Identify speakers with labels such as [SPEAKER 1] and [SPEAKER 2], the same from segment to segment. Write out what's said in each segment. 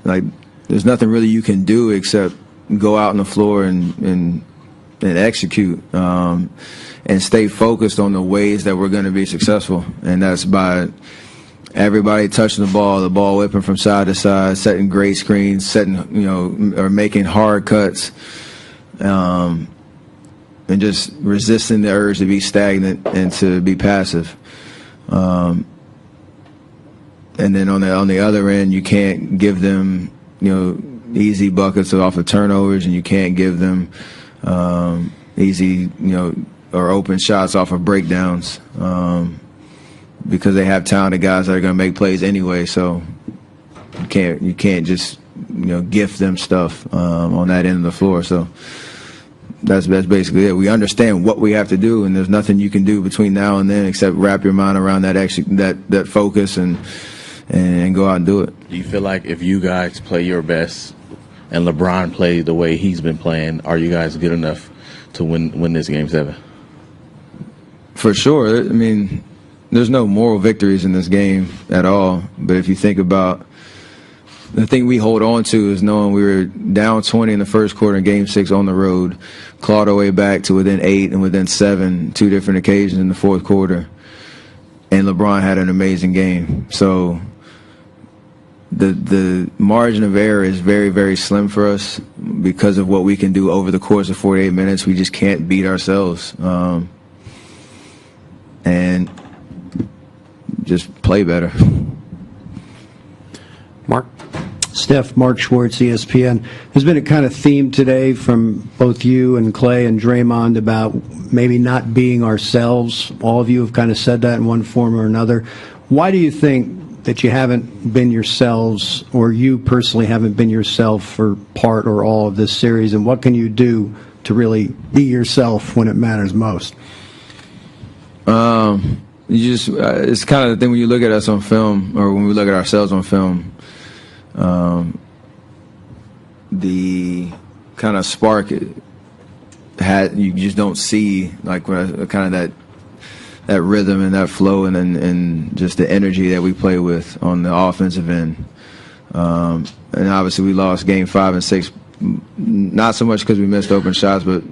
[SPEAKER 1] like there's nothing really you can do except go out on the floor and execute and stay focused on the ways that we're going to be successful, and that's by everybody touching the ball whipping from side to side, setting great screens, or making hard cuts, and just resisting the urge to be stagnant and to be passive. And then on the other end, you can't give them easy buckets off of turnovers, and you can't give them easy or open shots off of breakdowns. Because they have talented guys that are going to make plays anyway, so you can't just gift them stuff on that end of the floor. So that's basically it. We understand what we have to do, and there's nothing you can do between now and then except wrap your mind around that focus and go out and do it.
[SPEAKER 2] Do you feel like if you guys play your best and LeBron plays the way he's been playing, are you guys good enough to win this Game 7?
[SPEAKER 1] For sure. I mean, there's no moral victories in this game at all. But if you think about the thing we hold on to is knowing we were down 20 in the first quarter in Game 6 on the road, clawed our way back to within 8 and within 7, 2 different occasions in the fourth quarter, and LeBron had an amazing game. So the margin of error is very, very slim for us because of what we can do over the course of 48 minutes. We just can't beat ourselves. And just play better.
[SPEAKER 3] Mark?
[SPEAKER 4] Steph, Mark Schwartz, ESPN. There's been a kind of theme today from both you and Clay and Draymond about maybe not being ourselves. All of you have kind of said that in one form or another. Why do you think that you haven't been yourselves, or you personally haven't been yourself for part or all of this series, and what can you do to really be yourself when it matters most?
[SPEAKER 1] It's kind of the thing when you look at us on film, or when we look at ourselves on film, the kind of spark you just don't see, like kind of that rhythm and that flow and just the energy that we play with on the offensive end. And obviously we lost Game 5 and 6, not so much because we missed open shots, but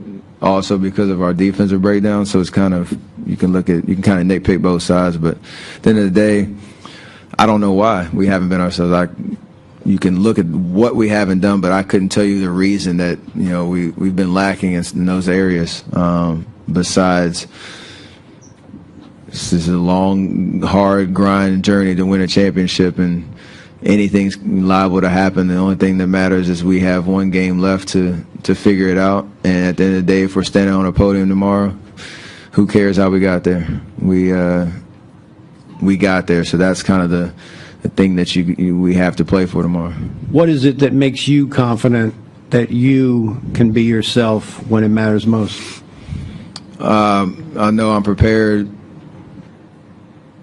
[SPEAKER 1] also because of our defensive breakdown. So it's kind of, you can kind of nitpick both sides, but at the end of the day, I don't know why we haven't been ourselves. You can look at what we haven't done, but I couldn't tell you the reason that we've been lacking in those areas. Besides, this is a long, hard grind journey to win a championship, and anything's liable to happen. The only thing that matters is we have one game left to figure it out. And at the end of the day, if we're standing on a podium tomorrow, who cares how we got there? We got there, so that's kind of the thing that we have to play for tomorrow.
[SPEAKER 4] What is it that makes you confident that you can be yourself when it matters most?
[SPEAKER 1] I know I'm prepared.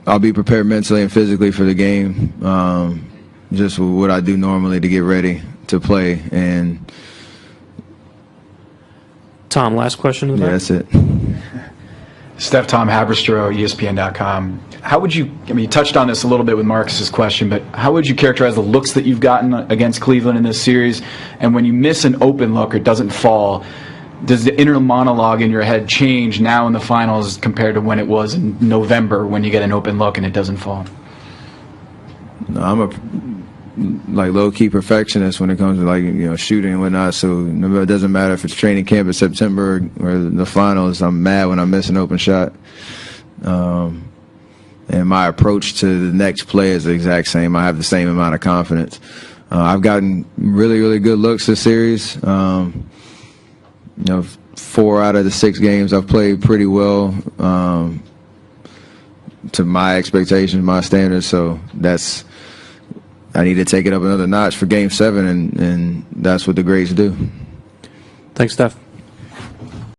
[SPEAKER 1] I'll be prepared mentally and physically for the game. Just what I do normally to get ready to play. And
[SPEAKER 3] Tom, last question of the
[SPEAKER 1] yeah, that's it.
[SPEAKER 5] Steph, Tom Haberstroh, ESPN.com. How would you, you touched on this a little bit with Marcus's question, but how would you characterize the looks that you've gotten against Cleveland in this series? And when you miss an open look or doesn't fall, does the inner monologue in your head change now in the finals compared to when it was in November when you get an open look and it doesn't fall?
[SPEAKER 1] No, I'm a low-key perfectionist when it comes to shooting and whatnot. So it doesn't matter if it's training camp in September or the finals. I'm mad when I miss an open shot. And my approach to the next play is the exact same. I have the same amount of confidence. I've gotten really, really good looks this series. 4 out of the 6 games I've played pretty well to my expectations, my standards. So I need to take it up another notch for Game 7, and that's what the greats do.
[SPEAKER 3] Thanks, Steph.